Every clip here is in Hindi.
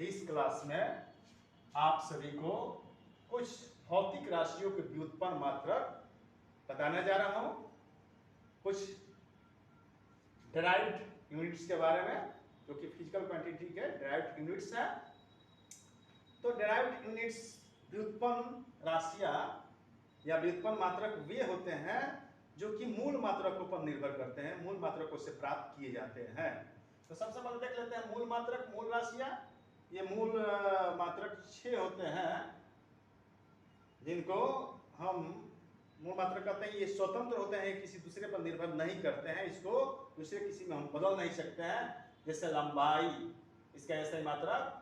इस क्लास में आप सभी को कुछ भौतिक राशियों के व्युत्पन्न मात्रक बताने जा रहा हूं, कुछ डिराइव्ड यूनिट्स के बारे में, जो कि फिजिकल क्वांटिटी के डिराइव्ड यूनिट्स हैं। तो डिराइव्ड यूनिट्स व्युत्पन्न राशियां या व्युत्पन्न मात्रक वे होते हैं जो कि मूल मात्रकों पर निर्भर करते हैं, मूल मात्रकों से प्राप्त किए जाते हैं। तो सबसे पहले देख लेते हैं मूल मात्रक, मूल राशियां। ये मूल मात्रक 6 होते हैं जिनको हम मूल मात्रक कहते हैं। ये स्वतंत्र होते हैं, किसी दूसरे पर निर्भर नहीं करते हैं, इसको दूसरे किसी में हम बदल नहीं सकते हैं। जैसे लंबाई, इसका ऐसा मात्रक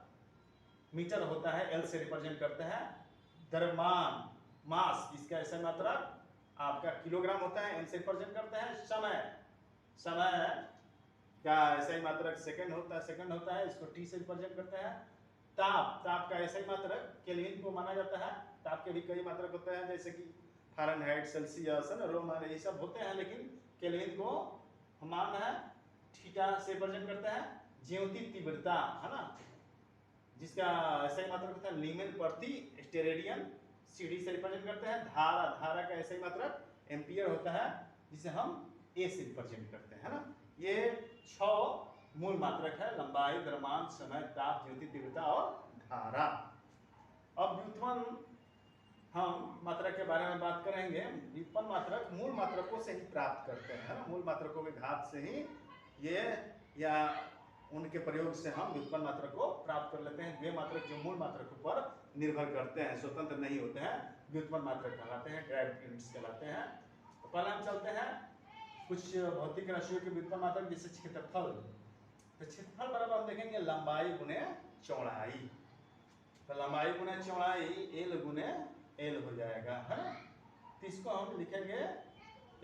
मीटर होता है, एल से रिप्रेजेंट करते हैं। द्रव्यमान, मास, इसका ऐसा मात्रक आपका किलोग्राम होता है, एम से रिप्रेजेंट करते हैं। समय, समय का ऐसा ही मात्रक सेकंड होता है, इसको टी से रिप्रेजेंट करते हैं। ताप, ताप का ऐसा ही मात्रक केल्विन को माना जाता है। ताप के भी कई मात्रक होते हैं, जैसे कि फ़ारेनहाइट, सेल्सियस, रोमन, ये सब होते हैं, लेकिन केल्विन को हम मान है थीटा से रिप्रेजेंट करते हैं। ज्योति तीव्रता है ना, जिसका ऐसा ही मात्रक होता है लीमेन प्रति स्टेरेडियन, सीडी से रिप्रेजेंट करते हैं। धारा, धारा का ऐसा ही मात्रक एम्पियर होता है, जिसे हम ए से रिप्रेजेंट करते हैं, है ना। ये 6 मूल मात्रक है: लंबाई, द्रव्यमान, समय, ताप, ज्योति तीव्रता और धारा। अब व्युत्पन्न हम मात्रक के बारे में बात करेंगे। व्युत्पन्न मात्रक मूल मात्रकों से ही प्राप्त करते हैं, है ना। मूल मात्रकों के घात से ही ये या उनके प्रयोग से हम व्युत्पन्न मात्रक को प्राप्त कर लेते हैं। वे मात्रक जो मूल मात्रकों पर निर्भर करते हैं, स्वतंत्र नहीं होते हैं, व्युत्पन्न मात्रक कहलाते हैं, डिराइव्ड यूनिट्स कहलाते हैं। तो पहले हम चलते हैं कुछ भौतिक राशियों के व्युत्पन्न मात्रक, जैसे क्षेत्रफल। तो क्षेत्रफल बराबर हम देखेंगे लंबाई गुने चौड़ाई। तो लंबाई गुने चौड़ाई एल गुने एल हो जाएगा, है ना। तो इसको हम लिखेंगे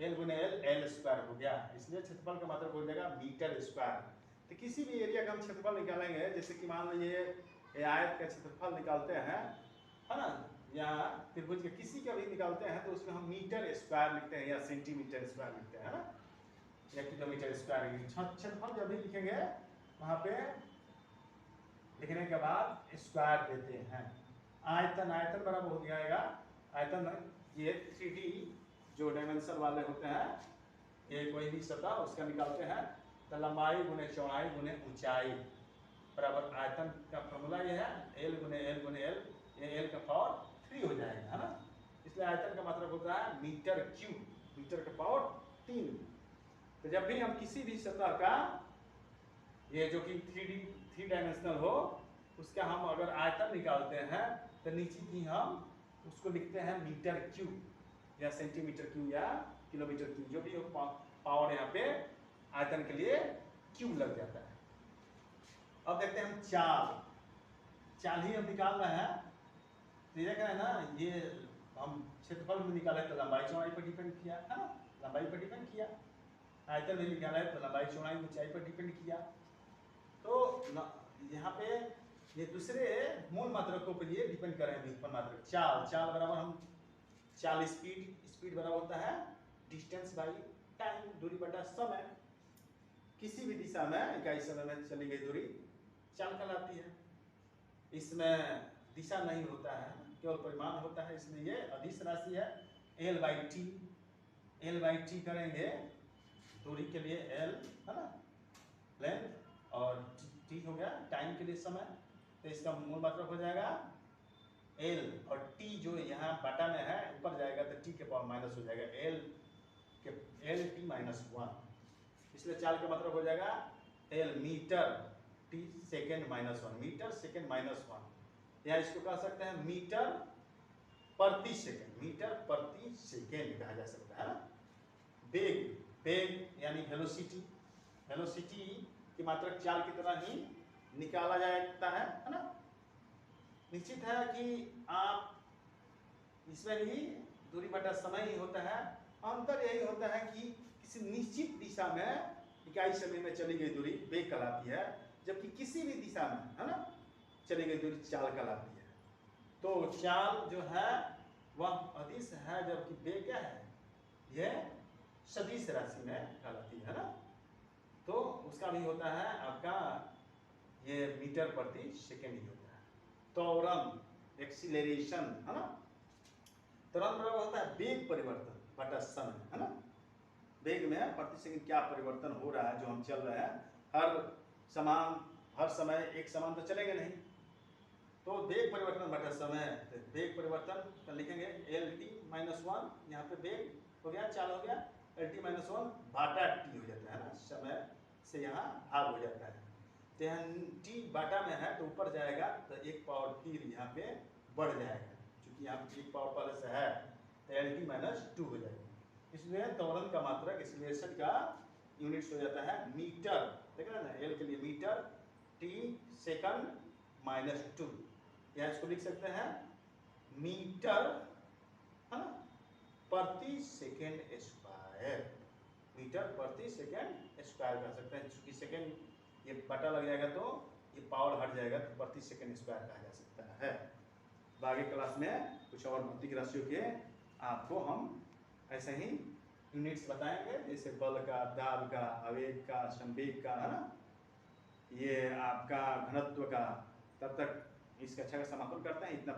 एल गुने एल, एल स्क्वायर हो गया। इसलिए क्षेत्रफल का मात्रक हो जाएगा मीटर स्क्वायर। तो किसी भी एरिया का हम क्षेत्रफल निकालेंगे, जैसे कि मान लीजिए आयत का क्षेत्रफल निकालते हैं, है ना, या त्रिभुज के किसी का भी निकालते हैं, तो उसमें हम मीटर स्क्वायर लिखते हैं या सेंटीमीटर स्क्वायर लिखते हैं, है ना, या किलोमीटर स्क्वायर। क्षेत्रफल जब भी लिखेंगे वहां पे लिखने के बाद स्क्वायर देते हैं। आयतन, आयतन बराबर हो जाएगा आयतन, ये 3D जो डायमेंशन वाले होते हैं, ये कोई भी सतह उसका निकालते हैं। तो लंबाई गुने चौड़ाई गुने ऊंचाई बराबर आयतन का फॉर्मूला ये है एल गुने एल गुने एल, ये एल का पावर 3 हो जाएगा, है ना। इसलिए आयतन का मतलब होता है मीटर क्यूब, मीटर का पावर 3। तो जब भी हम किसी भी सतह का, ये जो कि 3 डायमेंशनल हो, उसका हम अगर आयतन निकालते हैं तो नीचे की हम उसको लिखते हैं मीटर क्यूब या सेंटीमीटर क्यूब या किलोमीटर क्यूब, जो भी हो पावर यहाँ पे आयतन के लिए क्यूब लग जाता है। अब देखते हैं हम चाल, चाल ही हम निकाल रहे हैं। तो ये क्या है ना, ये हम क्षेत्रफल में निकाले तो लंबाई चौड़ाई पर डिपेंड किया, है ना, लंबाई पर डिपेंड किया। आयतन में निकाला है तो लंबाई चौड़ाई ऊंचाई पर डिपेंड किया। तो यहाँ पे ये दूसरे मूल मात्रकों पर ये डिपेंड कर रहे हैं व्युत्पन्न मात्रक। चाल, चाल बराबर हम चाल स्पीड, स्पीड बराबर होता है डिस्टेंस बाई टाइम, दूरी बटा समय। किसी भी दिशा में इकाई समय में चली गई दूरी चाल कहलाती है। इसमें दिशा नहीं होता है, केवल परिमाण होता है। इसमें ये अदिश राशि है L by T, L by T करेंगे दूरी के लिए एल, है ना, लेंथ, और टी हो गया टाइम के लिए समय। तो इसका मूल मात्रक हो जाएगा एल, और टी जो यहाँ बटा में है ऊपर जाएगा तो टी के पावर माइनस हो जाएगा एल टी माइनस 1। इसलिए चाल का मतलब हो जाएगा L metre T second minus 1, metre second minus 1, या इसको कह सकते हैं मीटर प्रति सेकेंड, मीटर प्रति सेकेंड कहा जा सकता है ना। वेग, वेग यानी वेलोसिटी, वेलोसिटी की मात्रक चाल की तरह ही निकाला जाता है ना। निश्चित है कि आप इसमें भी दूरी बटा समय ही होता है। अंतर यही होता है कि किसी निश्चित दिशा में इकाई समय में चली गई दूरी वेग कहलाती है, जबकि किसी भी दिशा में, है ना, चली गई दूरी चाल कहलाती है। तो चाल जो है वह अदिश है, जबकि वेग क्या है, यह सदिश राशि में कहलाती है ना। तो उसका भी होता है आपका ये मीटर प्रति सेकेंड ही होता है। त्वरण एक्सीलरेशन है ना, त्वरण बराबर होता है वेग परिवर्तन बटा समय, है ना। वेग में प्रति सेकंड क्या परिवर्तन हो रहा है, जो हम चल रहे हैं हर समय एक समान तो चलेंगे नहीं, तो वेग परिवर्तन बटा समय, तो वेग परिवर्तन का लिखेंगे एल टी माइनस वन, यहाँ पे वेग हो गया चाल हो गया, एल टी माइनस वन बाटा टी हो जाता है ना, समय से यहाँ भाग हो जाता है, तो यहाँ टी बाटा में है तो ऊपर जाएगा तो एक पावर फिर यहाँ पे बढ़ जाएगा, क्योंकि यहाँ पे एक पावर पहले से है तो एल टी माइनस टू हो जाएगा। इसलिए त्वरण का मात्रक एक्सीलरेशन का यूनिट्स हो जाता है मीटर, देख रहे हैं ना, एल के लिए metre, T second minus two, या इसको लिख सकते हैं मीटर है ना प्रति सेकेंड स्क्वायर, मीटर प्रति सेकेंड स्क्वायर कर सकते हैं, चूंकि सेकेंड ये बटा लग जाएगा तो ये पावर हट जाएगा तो प्रति सेकेंड स्क्वायर कहा जा सकता है। आगे क्लास में कुछ और भौतिक राशियों के आपको हम ऐसे ही यूनिट्स बताएंगे, जैसे बल का, दाब का, आवेग का, संवेग का, है ना, ये आपका घनत्व का। तब तक इस कक्षा का समापन करते हैं, इतना